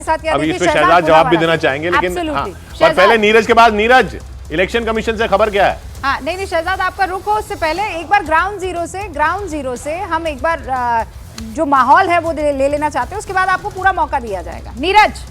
अभी इस पे शहजाद जवाब भी देना चाहेंगे, लेकिन हाँ, पर पहले नीरज के बाद नीरज, इलेक्शन कमीशन से खबर क्या है? हाँ नहीं शहजाद आपका रुख हो, उससे पहले एक बार ग्राउंड जीरो से हम एक बार जो माहौल है वो ले लेना चाहते हैं, उसके बाद आपको पूरा मौका दिया जाएगा। नीरज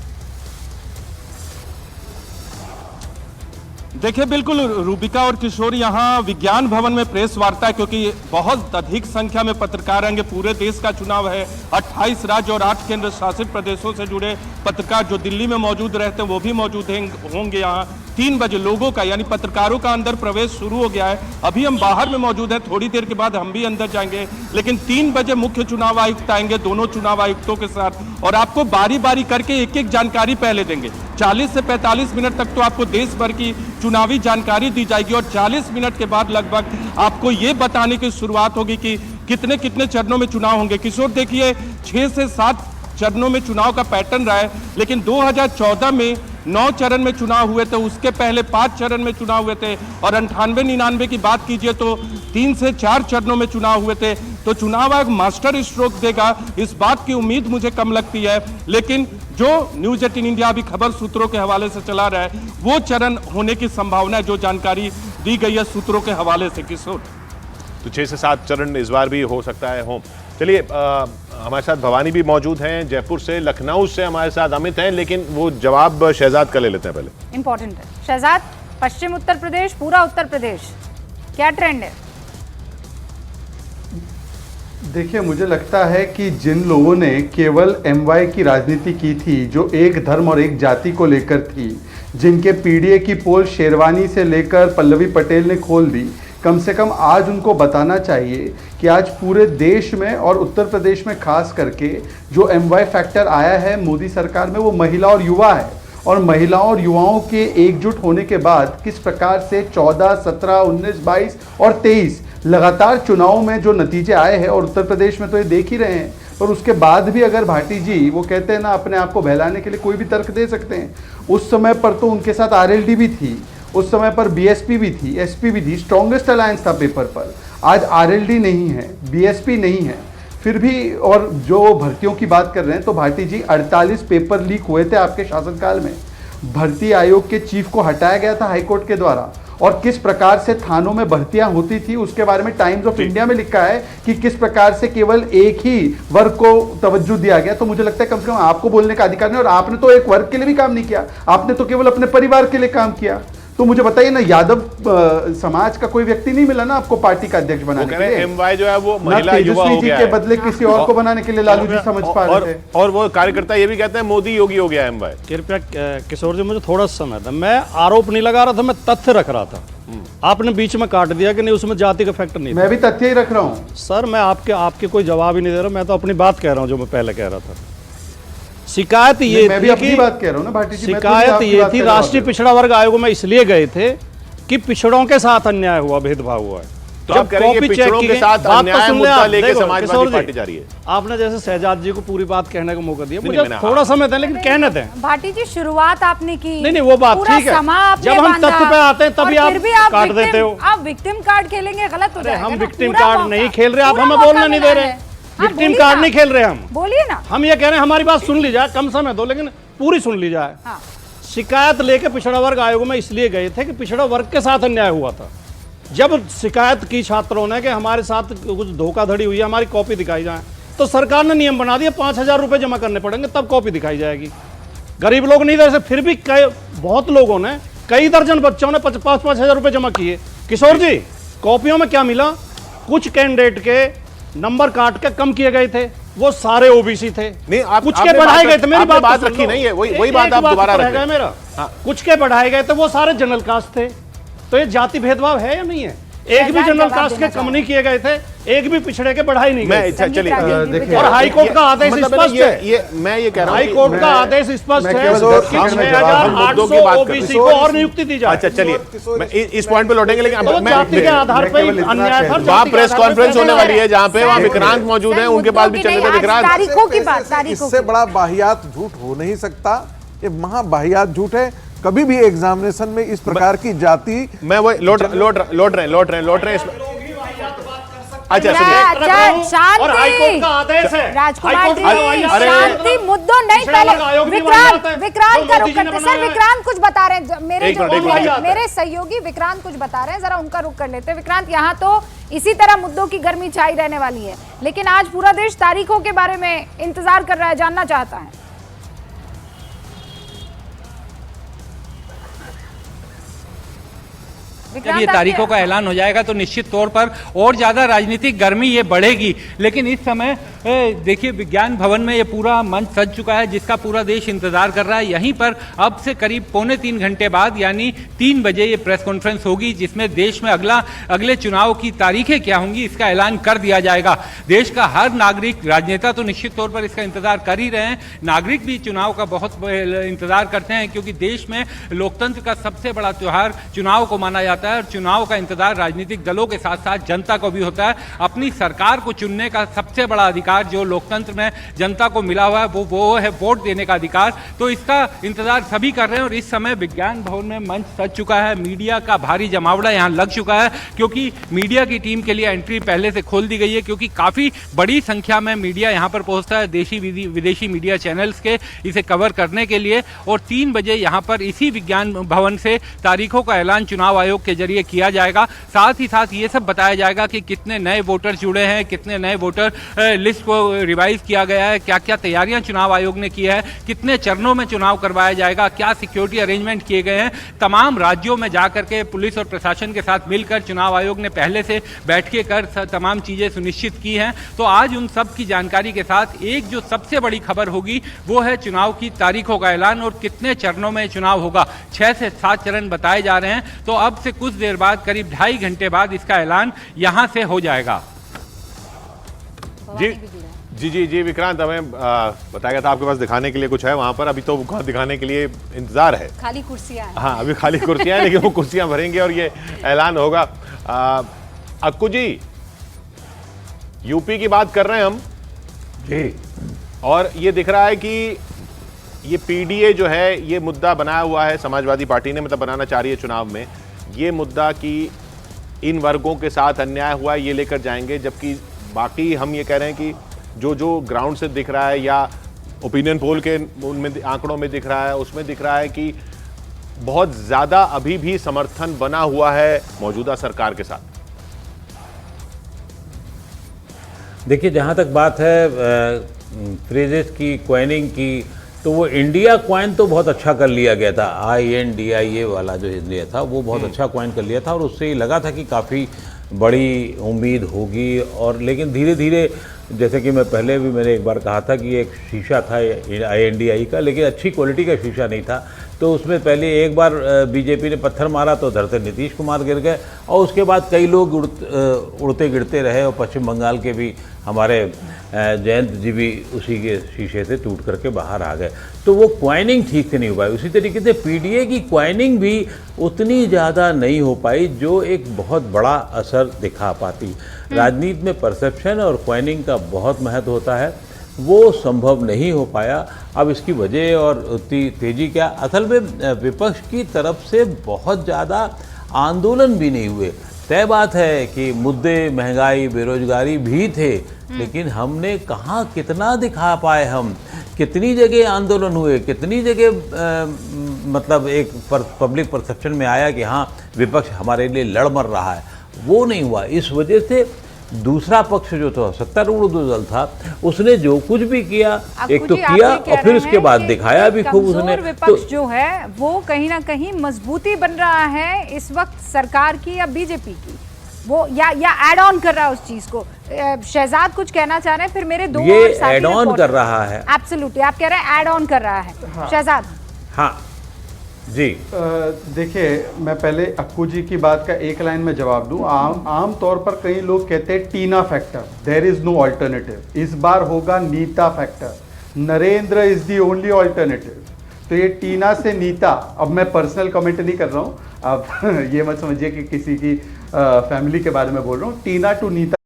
देखिए, बिल्कुल रूबिका और किशोर यहाँ विज्ञान भवन में प्रेस वार्ता है, क्योंकि बहुत अधिक संख्या में पत्रकार आएंगे। पूरे देश का चुनाव है, 28 राज्य और 8 केंद्र शासित प्रदेशों से जुड़े पत्रकार जो दिल्ली में मौजूद रहते हैं वो भी मौजूद होंगे यहाँ। 3 बजे लोगों का यानी पत्रकारों का अंदर प्रवेश शुरू हो गया है। अभी हम बाहर में मौजूद हैं, थोड़ी देर के बाद हम भी अंदर जाएंगे, लेकिन 3 बजे मुख्य चुनाव आयुक्त आएंगे दोनों चुनाव आयुक्तों के साथ, और आपको बारी बारी करके एक एक जानकारी पहले देंगे। 40 से 45 मिनट तक तो आपको देश भर की चुनावी जानकारी दी जाएगी, और 40 मिनट के बाद लगभग आपको ये बताने की शुरुआत होगी कि कितने कितने चरणों में चुनाव होंगे। किशोर देखिए, 6 से 7 चरणों में चुनाव का पैटर्न रहा है, लेकिन 2014 में 9 चरण में चुनाव हुए थे, उसके पहले 5 चरण में चुनाव हुए थे, और 98-99 की बात कीजिए तो 3 से 4 चरणों में चुनाव हुए थे। तो चुनाव आयोग मास्टर स्ट्रोक देगा, इस बात की उम्मीद मुझे कम लगती है, लेकिन जो न्यूज 18 इंडिया अभी खबर सूत्रों के हवाले से चला रहा है वो चरण होने की संभावना है, जो जानकारी दी गई है सूत्रों के हवाले से। किशोर, तो 6 से 7 चरण इस बार भी हो सकता है हो। चलिए, हमारे साथ भवानी भी मौजूद हैं, जयपुर से, लखनऊ से हमारे साथ अमित हैं, लेकिन वो जवाब शहजाद का ले लेते हैं पहले। इंपॉर्टेंट है शहजाद, पश्चिम उत्तर प्रदेश, पूरा उत्तर प्रदेश, क्या ट्रेंड है? देखिए, मुझे लगता है कि जिन लोगों ने केवल एमवाई की राजनीति की थी, जो एक धर्म और एक जाति को लेकर थी, जिनके पीडीए की पोल शेरवानी से लेकर पल्लवी पटेल ने खोल दी, कम से कम आज उनको बताना चाहिए कि आज पूरे देश में और उत्तर प्रदेश में खास करके जो एमवाई फैक्टर आया है मोदी सरकार में, वो महिला और युवा है। और महिलाओं और युवाओं के एकजुट होने के बाद किस प्रकार से 14, 17, 19, 22 और 23 लगातार चुनावों में जो नतीजे आए हैं, और उत्तर प्रदेश में तो ये देख ही रहे हैं, पर उसके बाद भी अगर भाटी जी, वो कहते हैं ना, अपने आप को बहलाने के लिए कोई भी तर्क दे सकते हैं। उस समय पर तो उनके साथ आरएलडी भी थी, उस समय पर बीएसपी भी थी, एसपी भी थी, स्ट्रॉन्गेस्ट अलायंस था पेपर पर। आज आरएलडी नहीं है, बीएसपी नहीं है, फिर भी। और जो भर्तियों की बात कर रहे हैं तो भाटी जी, 48 पेपर लीक हुए थे आपके शासनकाल में। भर्ती आयोग के चीफ को हटाया गया था हाईकोर्ट के द्वारा, और किस प्रकार से थानों में भर्तियां होती थी उसके बारे में टाइम्स ऑफ इंडिया में लिखा है कि किस प्रकार से केवल एक ही वर्ग को तवज्जो दिया गया। तो मुझे लगता है कम से कम आपको बोलने का अधिकार नहीं, और आपने तो एक वर्ग के लिए भी काम नहीं किया, आपने तो केवल अपने परिवार के लिए काम किया। तो मुझे बताइए ना, यादव समाज का कोई व्यक्ति नहीं मिला ना आपको पार्टी का अध्यक्ष बनाने के लिए। एमवाई जो है वो महिला युवा हो गया के बदले किसी और को बनाने के लिए लालू जी समझ पा रहे थे, और वो कार्यकर्ता ये भी कहते हैं मोदी योगी हो गया एमवाई। कृपया किशोर जी, मुझे थोड़ा समय था, मैं आरोप नहीं लगा रहा था, मैं तथ्य रख रहा था। आपने बीच में काट दिया कि नहीं, उसमें जाति का फैक्टर नहीं था। मैं भी तथ्य ही रख रहा हूँ सर, मैं आपके कोई जवाब ही नहीं दे रहा, मैं तो अपनी बात कह रहा हूँ जो मैं पहले कह रहा था। शिकायत ये मैं भी अपनी बात कह रहा हूँ ना भाटी जी, शिकायत ये थी, राष्ट्रीय पिछड़ा वर्ग आयोग में इसलिए गए थे कि पिछड़ों के साथ अन्याय हुआ, भेदभाव हुआ है। तो आप कह रहे हैं कि पिछड़ों के साथ अन्याय मुद्दा लेके समाजवादी पार्टी जा रही है। आपने जैसे शहजाद जी को पूरी बात कहने का मौका दिया, मुझे थोड़ा समय था, लेकिन कहने दें। भाटी जी, शुरुआत आपने की, नहीं वो बात ठीक है, जब हम तथ्य पे आते हैं तभी आप काट देते हो। आप विक्टिम कार्ड खेलेंगे, गलत हो जाएगा। हम विक्टिम कार्ड नहीं खेल रहे, आप हमें बोलना नहीं दे रहे। विक्टिम कार्ड नहीं खेल रहे हम, बोलिए ना। हम ये कह रहे हैं हमारी बात सुन ली जाए, कम समय दो लेकिन पूरी सुन ली जाए। शिकायत लेके पिछड़ा वर्ग आयोग में इसलिए गए थे कि पिछड़ा वर्ग के साथ अन्याय हुआ था। जब शिकायत की छात्रों ने कि हमारे साथ कुछ धोखाधड़ी हुई है, हमारी कॉपी दिखाई जाए, तो सरकार ने नियम बना दिया 5,000 रुपये जमा करने पड़ेंगे तब कॉपी दिखाई जाएगी। गरीब लोग नहीं दे सकते, फिर भी बहुत लोगों ने, कई दर्जन बच्चों ने 5,000 रुपये जमा किए। किशोर जी, कॉपियों में क्या मिला? कुछ कैंडिडेट के नंबर काट के कम किए गए थे, वो सारे ओबीसी थे। नहीं, आप कुछ के बढ़ाए गए थे, मेरी बात रखी नहीं है, वही बात आप दोबारा रख रहे हैं। मेरा कुछ के बढ़ाए गए थे, वो सारे जनरल कास्ट थे। तो ये जाति भेदभाव है या नहीं है? एक भी जनरल कास्ट के कम नहीं किए गए थे, एक भी पिछड़े के बढ़ाई नहीं गए। चलिए, और हाईकोर्ट का आदेश स्पष्ट है, मैं ये कह रहा हूं, हाईकोर्ट का आदेश स्पष्ट है कि 6,800 ओबीसी को और नियुक्ति दी जाए। अच्छा चलिए, इस पॉइंट पे लौटेंगे, लेकिन जाति के आधार पर अन्याय था। वहाँ प्रेस कॉन्फ्रेंस होने वाली है जहाँ पे वहाँ विक्रांत मौजूद हैं, उनके पास भी चले थे विक्रांत। तारीखों की बात, इससे बड़ा वाहियात झूठ हो नहीं सकता, ये महा वाहियात झूठ है। कभी भी एग्जामिनेशन में इस प्रकार की जाति, मैं वो लौट रहे हैं अच्छा सुनिए, और हाईकोर्ट का आदेश है, राजकुमार हाईकोर्ट जी, का हवाई अड्डा शांति मुद्दों नहीं, पिछड़ा वर्ग आयोग पहले नहीं बनाया जाता है। विक्रांत का जो रुख मोदी जी ने करते। बनाया सर है। विक्रांत कुछ बता रहे हैं, मेरे एक मिनट, एक मिनट। मेरे सहयोगी विक्रांत कुछ बता रहे हैं, जरा उनका रुख कर लेते हैं। विक्रांत, यहाँ तो इसी तरह मुद्दों की गर्मी छाई रहने वाली है, लेकिन आज पूरा देश तारीखों के बारे में इंतजार कर रहा है, जानना चाहता है। जब ये तारीखों का ऐलान हो जाएगा तो निश्चित तौर पर और ज़्यादा राजनीतिक गर्मी ये बढ़ेगी। लेकिन इस समय देखिए विज्ञान भवन में ये पूरा मंच सज चुका है जिसका पूरा देश इंतजार कर रहा है। यहीं पर अब से करीब 2.25 घंटे बाद यानी 3 बजे ये प्रेस कॉन्फ्रेंस होगी जिसमें देश में अगले चुनाव की तारीखें क्या होंगी इसका ऐलान कर दिया जाएगा। देश का हर नागरिक, राजनेता तो निश्चित तौर पर इसका इंतजार कर ही रहे हैं, नागरिक भी चुनाव का बहुत इंतजार करते हैं क्योंकि देश में लोकतंत्र का सबसे बड़ा त्यौहार चुनाव को माना जाता है और चुनाव का इंतजार राजनीतिक दलों के साथ साथ जनता को भी होता है। अपनी सरकार को चुनने का सबसे बड़ा अधिकार जो लोकतंत्र में जनता को मिला हुआ है वो है वोट देने का अधिकार। तो इसका इंतजार सभी कर रहे हैं और इस समय विज्ञान भवन में मंच सज चुका है, मीडिया का भारी जमावड़ा यहाँ लग चुका है क्योंकि मीडिया की टीम के लिए एंट्री पहले से खोल दी गई है क्योंकि काफ़ी बड़ी संख्या में मीडिया यहाँ पर पहुँचता है, देशी विदेशी मीडिया चैनल्स के इसे कवर करने के लिए। और 3 बजे यहाँ पर इसी विज्ञान भवन से तारीखों का ऐलान चुनाव आयोग के जरिए किया जाएगा। साथ ही साथ ये सब बताया जाएगा कि कितने नए वोटर जुड़े हैं, कितने नए वोटर लिस्ट को रिवाइज किया गया है, क्या क्या तैयारियां चुनाव आयोग ने की है, कितने चरणों में चुनाव करवाया जाएगा, क्या सिक्योरिटी अरेंजमेंट किए गए हैं। तमाम राज्यों में जाकर के पुलिस और प्रशासन के साथ मिलकर चुनाव आयोग ने पहले से बैठकें कर तमाम चीजें सुनिश्चित की हैं। तो आज उन सब की जानकारी के साथ एक जो सबसे बड़ी खबर होगी वो है चुनाव की तारीखों का ऐलान और कितने चरणों में चुनाव होगा। 6 से 7 चरण बताए जा रहे हैं। तो अब से कुछ देर बाद करीब 2.5 घंटे बाद इसका ऐलान यहां से हो जाएगा। जी विक्रांत, हमें बताया गया था आपके पास दिखाने के लिए कुछ है वहां पर, अभी तो वहां दिखाने के लिए इंतजार है, खाली कुर्सियां हैं। हाँ अभी खाली कुर्सियां हैं लेकिन वो कुर्सियां भरेंगे और ये ऐलान होगा। अक्कू जी, यूपी की बात कर रहे हैं हम जी, और ये दिख रहा है कि ये पीडीए जो है ये मुद्दा बनाया हुआ है, समाजवादी पार्टी ने मतलब बनाना चाह रही है चुनाव में ये मुद्दा कि इन वर्गों के साथ अन्याय हुआ है ये लेकर जाएंगे, जबकि बाकी हम ये कह रहे हैं कि जो ग्राउंड से दिख रहा है या ओपिनियन पोल के उनमें आंकड़ों में दिख रहा है उसमें दिख रहा है कि बहुत ज़्यादा अभी भी समर्थन बना हुआ है मौजूदा सरकार के साथ। देखिए, जहाँ तक बात है फ्रेजेस की, क्वाइनिंग की, तो वो इंडिया क्वाइन तो बहुत अच्छा कर लिया गया था, INDIA वाला जो लिया था वो बहुत अच्छा क्वाइन कर लिया था और उससे ही लगा था कि काफ़ी बड़ी उम्मीद होगी। और लेकिन धीरे धीरे, जैसे कि मैंने एक बार कहा था कि एक शीशा था INDI का, लेकिन अच्छी क्वालिटी का शीशा नहीं था, तो उसमें पहले एक बार बीजेपी ने पत्थर मारा तो उधर से नीतीश कुमार गिर गए और उसके बाद कई लोग उड़ते गिरते रहे और पश्चिम बंगाल के भी हमारे जयंत जी भी उसी के शीशे से टूट करके बाहर आ गए। तो वो क्वाइनिंग ठीक से नहीं हो पाई। उसी तरीके से पीडीए की क्वाइनिंग भी उतनी ज़्यादा नहीं हो पाई जो एक बहुत बड़ा असर दिखा पाती। राजनीति में परसेप्शन और क्वाइनिंग का बहुत महत्व होता है, वो संभव नहीं हो पाया। अब इसकी वजह और उतनी तेज़ी क्या, असल में विपक्ष की तरफ से बहुत ज़्यादा आंदोलन भी नहीं हुए। तय बात है कि मुद्दे महंगाई, बेरोजगारी भी थे, लेकिन हमने कहाँ कितना दिखा पाए, हम कितनी जगह आंदोलन हुए, कितनी जगह मतलब एक पब्लिक परसेप्शन में आया कि हाँ विपक्ष हमारे लिए लड़ मर रहा है, वो नहीं हुआ। इस वजह से दूसरा पक्ष जो था, सत्तारूढ़ दल था, उसने जो कुछ भी किया एक तो किया और फिर उसके बाद दिखाया भी खूब उसने। विपक्ष जो है वो कहीं ना कहीं मजबूती बन रहा है इस वक्त सरकार की या बीजेपी की, वो या ऐड ऑन कर रहा है उस चीज को। शहजाद कुछ कहना चाह रहे हैं, फिर मेरे दो ये ऐड ऑन कर रहा है। एब्सोल्युटली, आप कह रहे हैं ऐड ऑन कर रहा है। हाँ। शहजाद। हाँ जी, देखिए, मैं पहले अक्कू जी की बात का एक लाइन में जवाब दूं। आम तौर पर कई लोग कहते हैं TINA factor, there is no alternative. इस बार होगा NITA factor, Narendra is the only alternative. तो ये टीना से नीता, अब मैं पर्सनल कमेंट नहीं कर रहा हूँ, आप ये मत समझिए कि किसी की फैमिली के बारे में बोल रहा हूँ। टीना टू नीता